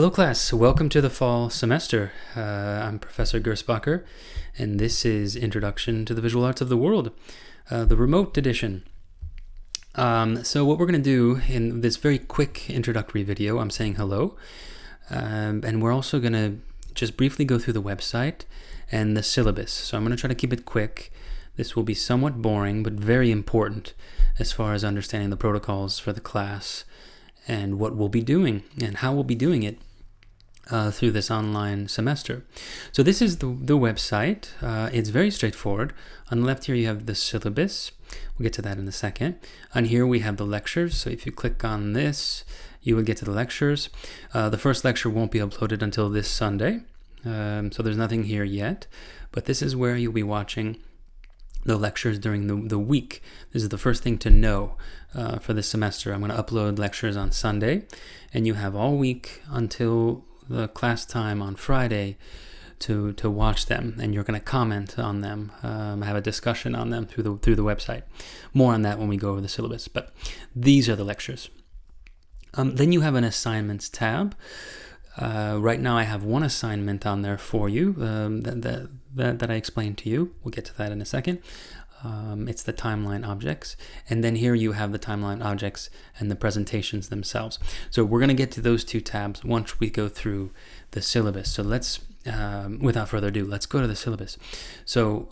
Hello class, welcome to the fall semester. I'm Professor Gersbacher, and this is Introduction to the Visual Arts of the World, the remote edition. So what we're going to do in this very quick introductory video, I'm saying hello, and we're also going to just briefly go through the website and the syllabus. So I'm going to try to keep it quick. This will be somewhat boring, but very important as far as understanding the protocols for the class and what we'll be doing and how we'll be doing it through this online semester. So this is the website. It's very straightforward. On the left here you have the syllabus. We'll get to that in a second. On here we have the lectures. So if you click on this, you will get to the lectures. The first lecture won't be uploaded until this Sunday. So there's nothing here yet. But this is where you'll be watching the lectures during the week. This is the first thing to know for this semester. I'm going to upload lectures on Sunday, and you have all week until the class time on Friday to watch them, and you're going to comment on them, have a discussion on them through the website. More on that when we go over the syllabus, but these are the lectures. Then you have an assignments tab. Right now I have one assignment on there for you that I explained to you. We'll get to that in a second. It's the timeline objects. And then here you have the timeline objects and the presentations themselves. So we're going to get to those two tabs once we go through the syllabus. So let's, without further ado, let's go to the syllabus. So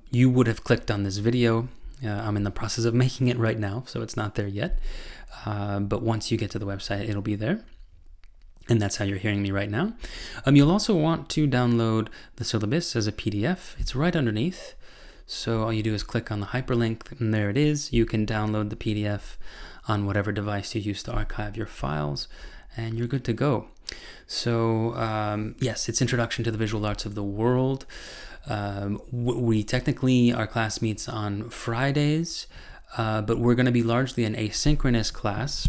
you would have clicked on this video. I'm in the process of making it right now, so it's not there yet. But once you get to the website, it'll be there. And that's how you're hearing me right now. You'll also want to download the syllabus as a PDF. It's right underneath. So all you do is click on the hyperlink, and there it is. You can download the PDF on whatever device you use to archive your files, and you're good to go. So yes, it's Introduction to the Visual Arts of the World. We technically, our class meets on Fridays, but we're going to be largely an asynchronous class,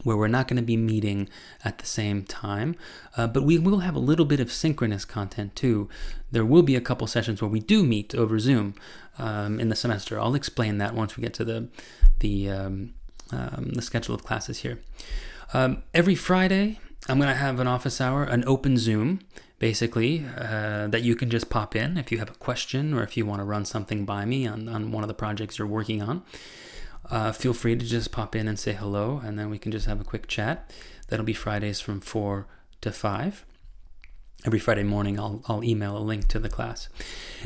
where we're not going to be meeting at the same time, but we will have a little bit of synchronous content too. There will be a couple sessions where we do meet over Zoom in the semester. I'll explain that once we get to the schedule of classes here. Every Friday, I'm going to have an office hour, an open Zoom, basically, that you can just pop in if you have a question or if you want to run something by me on one of the projects you're working on. Feel free to just pop in and say hello, and then we can just have a quick chat. That'll be Fridays from 4 to 5. Every Friday morning, I'll email a link to the class.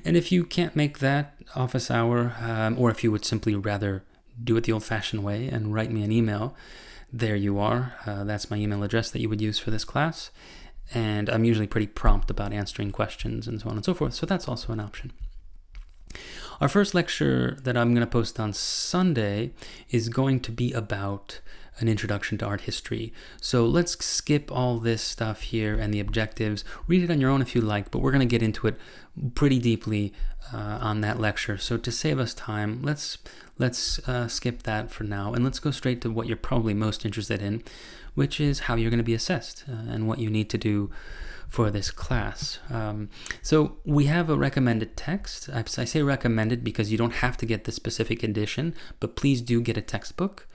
And if you can't make that office hour, or if you would simply rather do it the old-fashioned way and write me an email, there you are. That's my email address that you would use for this class. And I'm usually pretty prompt about answering questions and so on and so forth, so that's also an option. Our first lecture that I'm going to post on Sunday is going to be about an introduction to art history. So let's skip all this stuff here and the objectives. Read it on your own if you like, but we're going to get into it pretty deeply on that lecture. So to save us time, let's skip that for now, and let's go straight to what you're probably most interested in, which is how you're going to be assessed and what you need to do for this class. So we have a recommended text. I say recommended because you don't have to get the specific edition, but please do get a textbook.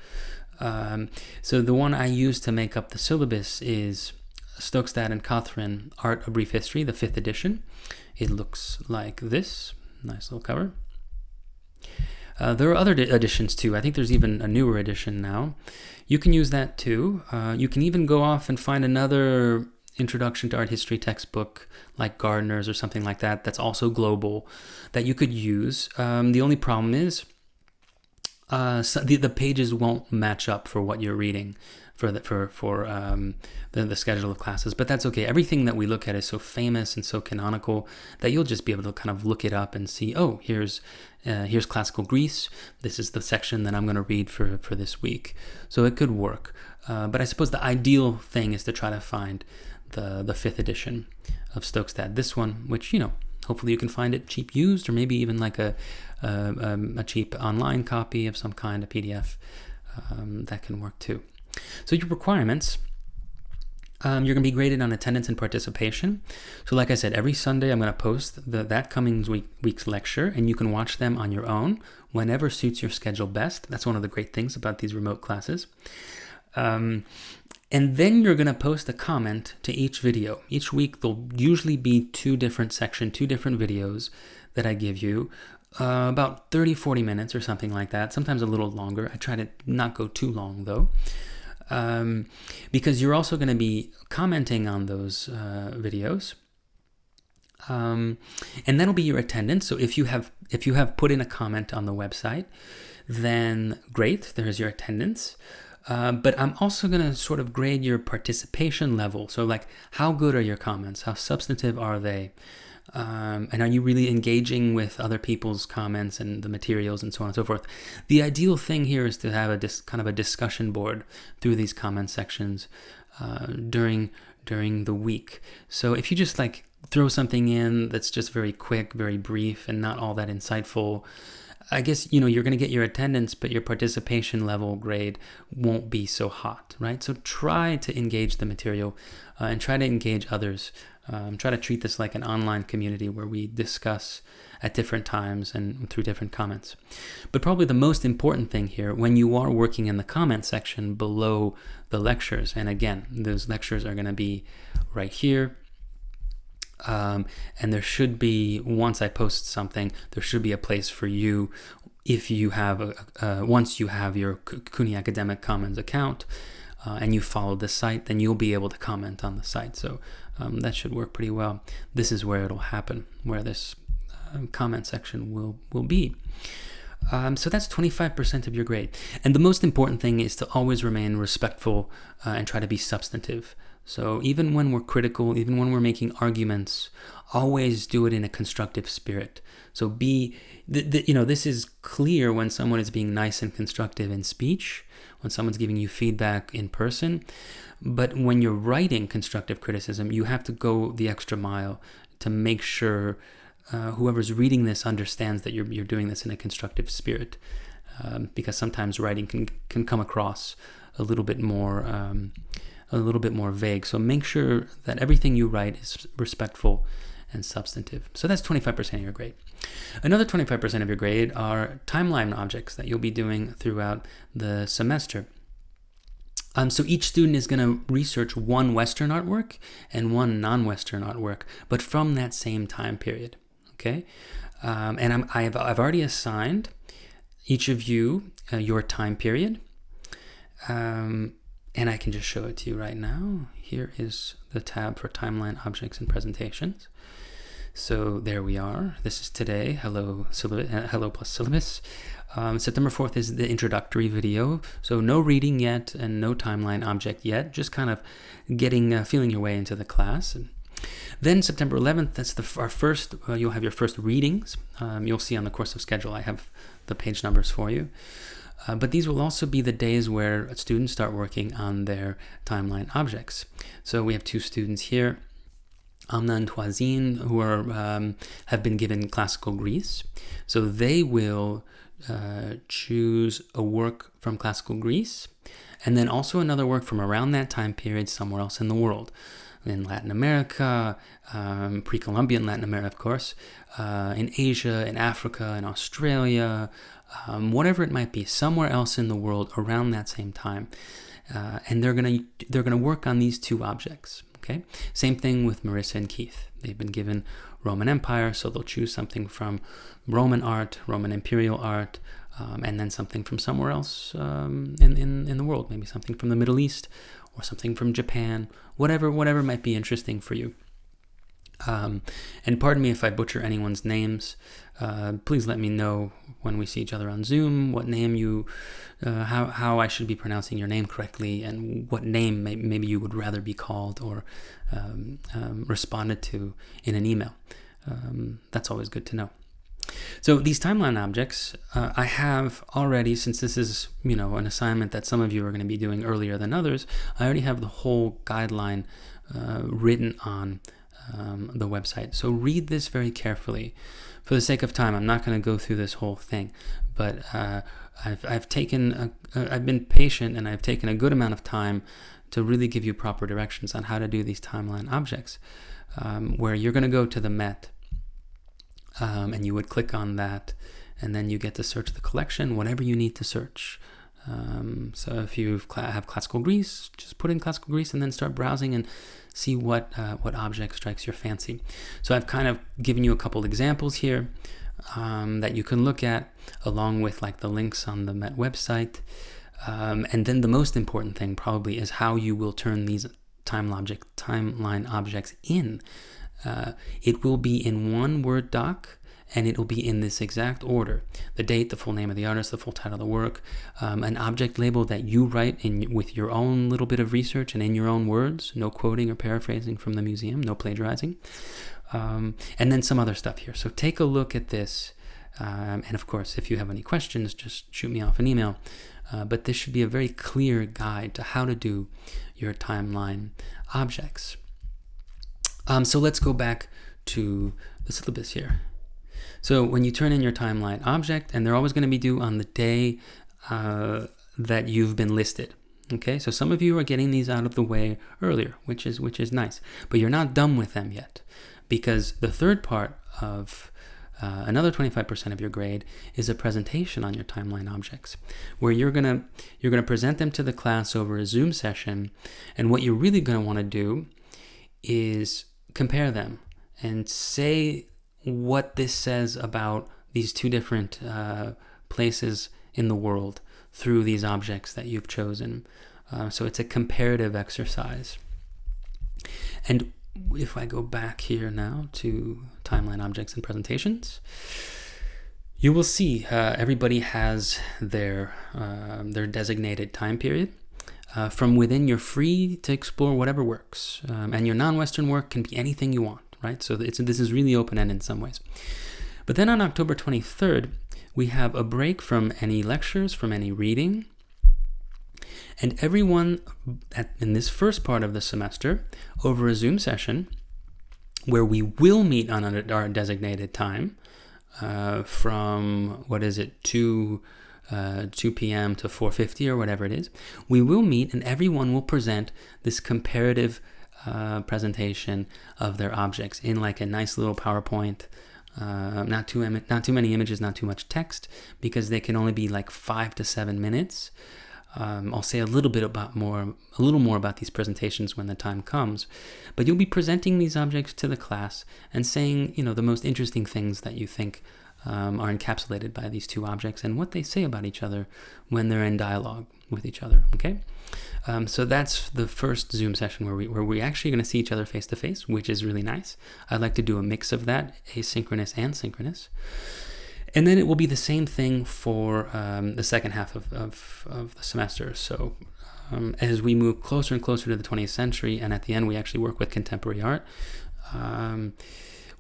So the one I use to make up the syllabus is Stokestad and Cothran, Art, A Brief History, the 5th edition. It looks like this. Nice little cover. There are other editions too. I think there's even a newer edition now. You can use that too. You can even go off and find another Introduction to Art History textbook like Gardner's or something like that that's also global that you could use. The only problem is the pages won't match up for what you're reading for the schedule of classes, but that's okay. Everything that we look at is so famous and so canonical that you'll just be able to kind of look it up and see, oh, here's classical Greece. This is the section that I'm going to read for this week. So it could work. But I suppose the ideal thing is to try to find the 5th edition of Stokestad. This one, which, hopefully you can find it cheap used, or maybe even like a cheap online copy of some kind, a PDF. That can work too. So your requirements, you're going to be graded on attendance and participation. So like I said, every Sunday I'm going to post that coming week's lecture, and you can watch them on your own whenever suits your schedule best. That's one of the great things about these remote classes. And then you're going to post a comment to each video. Each week, there'll usually be two different videos that I give you, about 30, 40 minutes or something like that, sometimes a little longer. I try to not go too long, though, because you're also going to be commenting on those videos. And that'll be your attendance. So if you have put in a comment on the website, then great, there's your attendance. But I'm also going to sort of grade your participation level. So like, how good are your comments? How substantive are they? And are you really engaging with other people's comments and the materials and so on and so forth? The ideal thing here is to have kind of a discussion board through these comment sections during the week. So if you just like throw something in that's just very quick, very brief, and not all that insightful, I guess, you're going to get your attendance, but your participation level grade won't be so hot, right? So try to engage the material and try to engage others. Try to treat this like an online community where we discuss at different times and through different comments. But probably the most important thing here, when you are working in the comment section below the lectures, and again, those lectures are going to be right here. And there should be, once I post something, there should be a place for you if you have once you have your CUNY Academic Commons account and you follow the site, then you'll be able to comment on the site. So that should work pretty well. This is where it'll happen, where this comment section will be. So that's 25% of your grade. And the most important thing is to always remain respectful and try to be substantive. So even when we're critical, even when we're making arguments, always do it in a constructive spirit. So this is clear when someone is being nice and constructive in speech, when someone's giving you feedback in person. But when you're writing constructive criticism, you have to go the extra mile to make sure whoever's reading this understands that you're doing this in a constructive spirit, because sometimes writing can come across a little bit more vague. So make sure that everything you write is respectful and substantive. So that's 25% of your grade. Another 25% of your grade are timeline objects that you'll be doing throughout the semester. So each student is going to research one Western artwork and one non-Western artwork, but from that same time period. Okay, and I've already assigned each of you your time period, and I can just show it to you right now. Here is the tab for timeline objects and presentations. So there we are. This is today, Hello+Syllabus. September 4th is the introductory video. So no reading yet and no timeline object yet, just kind of feeling your way into the class. Then September 11th, that's our first, you'll have your first readings. You'll see on the course of schedule, I have the page numbers for you. But these will also be the days where students start working on their timeline objects. So we have two students here, Amna and Toisine, who have been given classical Greece. So they will choose a work from classical Greece, and then also another work from around that time period somewhere else in the world. In Latin America, pre-Columbian Latin America, of course, in Asia, in Africa, in Australia, whatever it might be, somewhere else in the world around that same time, and they're gonna work on these two objects. Okay, same thing with Marissa and Keith. They've been given Roman Empire, so they'll choose something from Roman art, Roman imperial art, and then something from somewhere else in the world, maybe something from the Middle East or something from Japan, whatever might be interesting for you. And pardon me if I butcher anyone's names. Please let me know when we see each other on Zoom what name how I should be pronouncing your name correctly, and what name maybe you would rather be called or responded to in an email. That's always good to know. So these timeline objects, I have already, since this is, an assignment that some of you are going to be doing earlier than others, I already have the whole guideline written on the website. So read this very carefully. For the sake of time, I'm not going to go through this whole thing, but I've been patient, and I've taken a good amount of time to really give you proper directions on how to do these timeline objects, where you're going to go to the Met, and you would click on that, and then you get to search the collection, whatever you need to search. So if you have classical Greece, just put in classical Greece and then start browsing and see what object strikes your fancy. So I've kind of given you a couple examples here that you can look at, along with like the links on the Met website. And then the most important thing probably is how you will turn these timeline objects in. It will be in one Word doc, and it will be in this exact order: the date, the full name of the artist, the full title of the work, an object label that you write with your own little bit of research and in your own words, no quoting or paraphrasing from the museum, no plagiarizing, and then some other stuff here. So take a look at this, and of course, if you have any questions, just shoot me off an email. But this should be a very clear guide to how to do your timeline objects. So let's go back to the syllabus here. So when you turn in your timeline object, and they're always going to be due on the day that you've been listed. Okay, so some of you are getting these out of the way earlier, which is nice, but you're not done with them yet, because the third part of another 25% of your grade is a presentation on your timeline objects, where you're gonna present them to the class over a Zoom session, and what you're really gonna want to do is compare them and say what this says about these two different places in the world through these objects that you've chosen. So it's a comparative exercise. And if I go back here now to timeline objects and presentations, you will see everybody has their designated time period. From within, you're free to explore whatever works, and your non-Western work can be anything you want, right? So this is really open-ended in some ways. But then on October 23rd, we have a break from any lectures, from any reading, and everyone in this first part of the semester, over a Zoom session, where we will meet on our designated time, from, 2 p.m. to 4:50 or whatever it is, we will meet and everyone will present this comparative presentation of their objects in like a nice little PowerPoint. Not too many images, not too much text, because they can only be like 5 to 7 minutes. I'll say a little more about these presentations when the time comes, but you'll be presenting these objects to the class and saying, the most interesting things that you think are encapsulated by these two objects and what they say about each other when they're in dialogue with each other. Okay, so that's the first Zoom session where we're actually going to see each other face to face, which is really nice. I'd like to do a mix of that, asynchronous and synchronous. And then it will be the same thing for the second half of the semester. So as we move closer and closer to the 20th century, and at the end we actually work with contemporary art,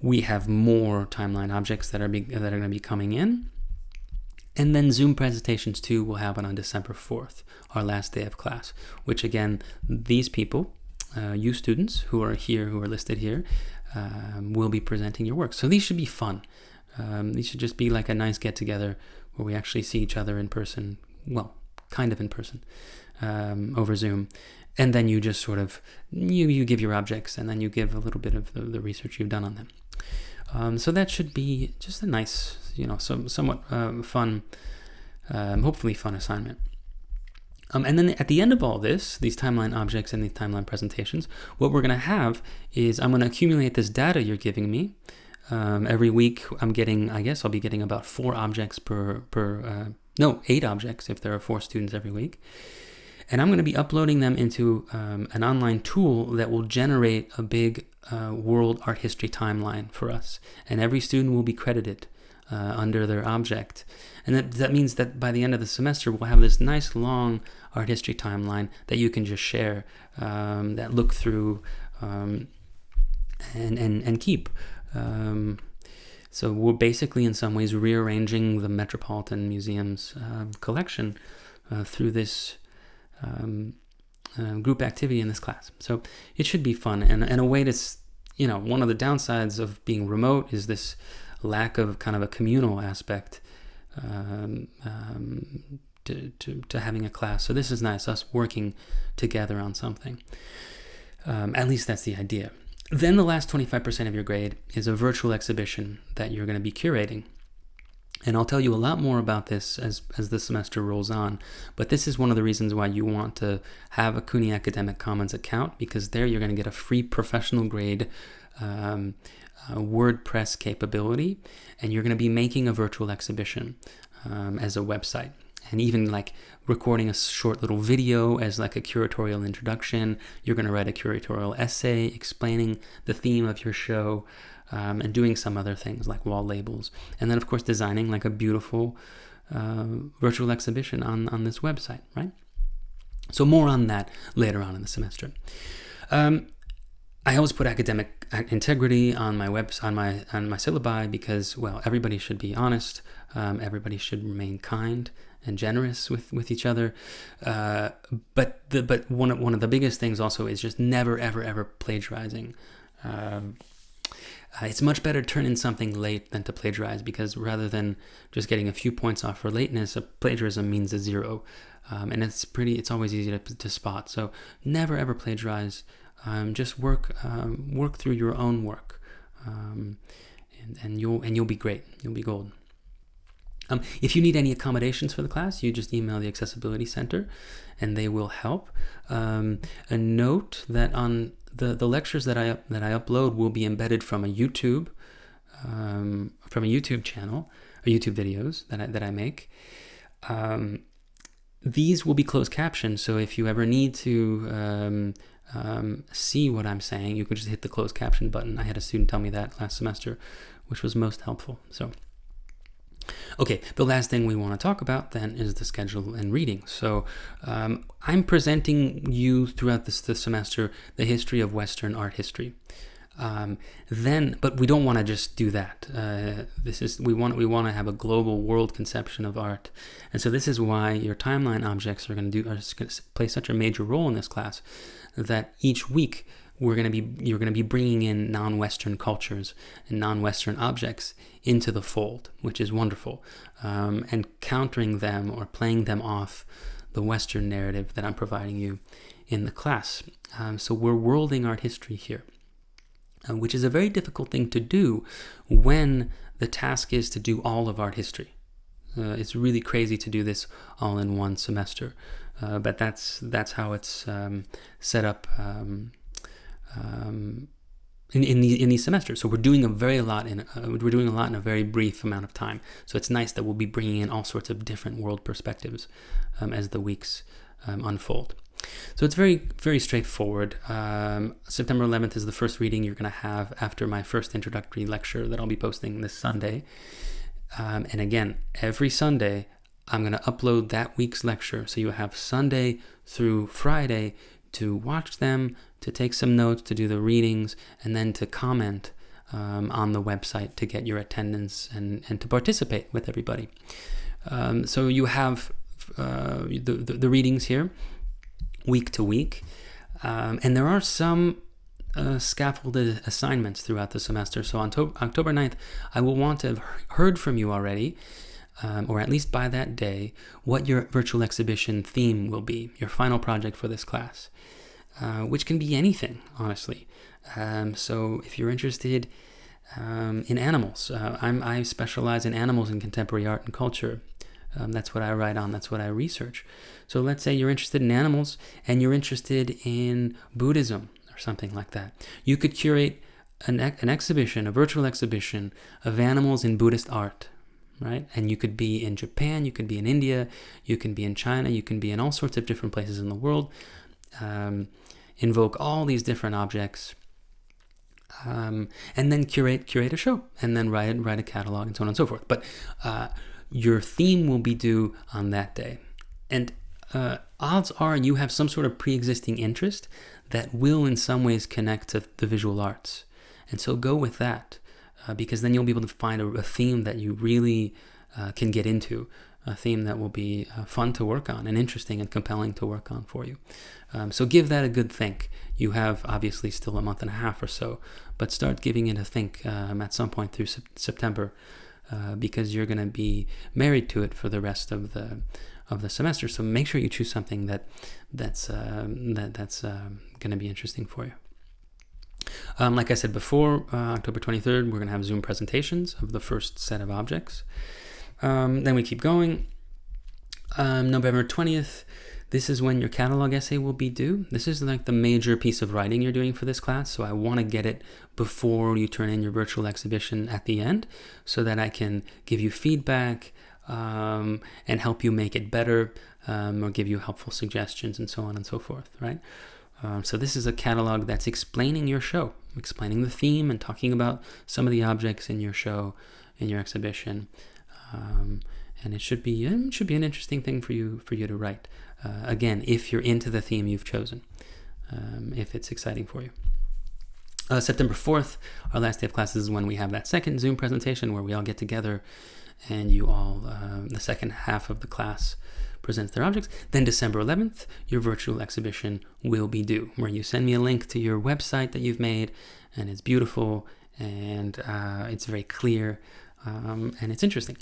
we have more timeline objects that are going to be coming in. And then Zoom presentations too will happen on December 4th, our last day of class, which again, these people, you students who are listed here, will be presenting your work. So these should be fun. These should just be like a nice get-together where we actually see each other in person, well, kind of in person, over Zoom. And then you just sort of, you give your objects, and then you give a little bit of the research you've done on them. So that should be just a nice, somewhat fun, hopefully fun assignment. And then at the end of all this, these timeline objects and these timeline presentations, what we're going to have is I'm going to accumulate this data you're giving me. Every week I'll be getting about 4 objects 8 objects if there are 4 students every week. And I'm going to be uploading them into an online tool that will generate a big world art history timeline for us. And every student will be credited under their object. And that means that by the end of the semester, we'll have this nice long art history timeline that you can just share, that look through and keep. So we're basically in some ways rearranging the Metropolitan Museum's collection through this group activity in this class. So it should be fun, and a way to, one of the downsides of being remote is this lack of kind of a communal aspect to having a class. So this is nice, us working together on something. At least that's the idea. Then the last 25% of your grade is a virtual exhibition that you're going to be curating. And I'll tell you a lot more about this as the semester rolls on. But this is one of the reasons why you want to have a CUNY Academic Commons account, because there you're going to get a free professional grade WordPress capability, and you're going to be making a virtual exhibition as a website, and even like recording a short little video as like a curatorial introduction. You're going to write a curatorial essay explaining the theme of your show, and doing some other things like wall labels, and then of course designing like a beautiful virtual exhibition on this website, right? So more on that later on in the semester. I always put academic integrity on my on my syllabi because, well, everybody should be honest. Everybody should remain kind and generous with each other. But one of the biggest things also is just never ever plagiarizing. It's much better to turn in something late than to plagiarize, because rather than just getting a few points off for lateness, a plagiarism means a 0, and it's always easy to spot. So never ever plagiarize. Just work through your own work, and you'll be great. You'll be gold. If you need any accommodations for the class, you just email the Accessibility Center, and they will help. A note that on the lectures that I upload will be embedded from a YouTube channel, or YouTube videos that I make. These will be closed captioned, so if you ever need to see what I'm saying, you can just hit the closed caption button. I had a student tell me that last semester, which was most helpful. So, okay, the last thing we want to talk about then is the schedule and reading. So I'm presenting you throughout this semester the history of Western art history. But we don't want to just do that. We want to have a global world conception of art, and so this is why your timeline objects are going to play such a major role in this class. That each week you're going to be bringing in non-Western cultures and non-Western objects into the fold, which is wonderful, and countering them or playing them off the Western narrative that I'm providing you in the class. So we're worlding art history here. Which is a very difficult thing to do when the task is to do all of art history. It's really crazy to do this all in one semester, but that's how it's set up in these semesters. So we're doing a lot in a very brief amount of time. So it's nice that we'll be bringing in all sorts of different world perspectives as the weeks unfold. So it's very, very straightforward. September 11th is the first reading you're going to have after my first introductory lecture that I'll be posting this Sunday. And again, every Sunday, I'm going to upload that week's lecture. So you have Sunday through Friday to watch them, to take some notes, to do the readings, and then to comment on the website to get your attendance and to participate with everybody. So you have the readings here, week to week, and there are some scaffolded assignments throughout the semester. So on October 9th, I will want to have heard from you already, or at least by that day, what your virtual exhibition theme will be, your final project for this class, which can be anything, honestly. So if you're interested in animals, I specialize in animals in contemporary art and culture. That's what I write on. That's what I research. So let's say you're interested in animals and you're interested in Buddhism or something like that. You could curate an exhibition, a virtual exhibition of animals in Buddhist art, right? And you could be in Japan, you could be in India, you can be in China, you can be in all sorts of different places in the world. Invoke all these different objects, and then curate a show, and then write a catalog, and so on and so forth. But your theme will be due on that day. And odds are you have some sort of pre-existing interest that will in some ways connect to the visual arts. And so go with that, because then you'll be able to find a theme that you really can get into, a theme that will be fun to work on and interesting and compelling to work on for you. So give that a good think. You have obviously still a month and a half or so, but start giving it a think at some point through September, because you're going to be married to it for the rest of the semester. So make sure you choose something that's going to be interesting for you. Like I said before, October 23rd, we're going to have Zoom presentations of the first set of objects. Then we keep going. November 20th, this is when your catalog essay will be due. This is like the major piece of writing you're doing for this class, so I want to get it before you turn in your virtual exhibition at the end so that I can give you feedback and help you make it better, or give you helpful suggestions and so on and so forth, right? So this is a catalog that's explaining your show, explaining the theme and talking about some of the objects in your show, in your exhibition. And it should be an interesting thing for you to write. Again, if you're into the theme you've chosen, if it's exciting for you. September 4th, our last day of classes, is when we have that second Zoom presentation where we all get together and you all, the second half of the class presents their objects. Then December 11th, your virtual exhibition will be due, where you send me a link to your website that you've made, and it's beautiful, and it's very clear, and it's interesting.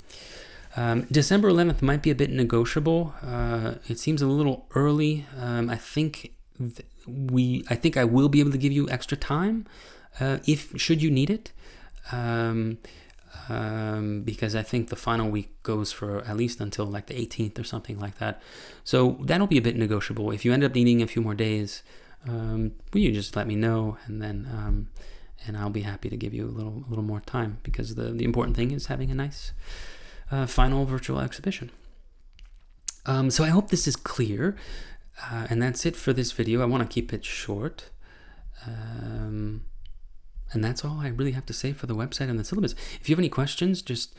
December 11th might be a bit negotiable. It seems a little early. I think I will be able to give you extra time, should you need it. Because I think the final week goes for at least until like the 18th or something like that. So that'll be a bit negotiable. If you end up needing a few more days, will you just let me know, and then and I'll be happy to give you a little more time, because the important thing is having a nice final virtual exhibition. So I hope this is clear, and that's it for this video. I want to keep it short. And that's all I really have to say for the website and the syllabus. If you have any questions, just,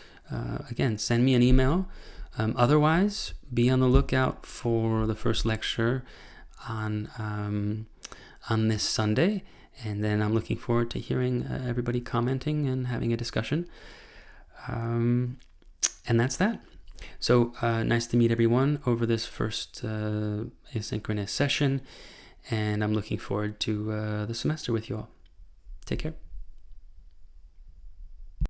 again, send me an email. Otherwise, be on the lookout for the first lecture on this Sunday. And then I'm looking forward to hearing everybody commenting and having a discussion. And that's that. So nice to meet everyone over this first asynchronous session. And I'm looking forward to the semester with you all. Take care.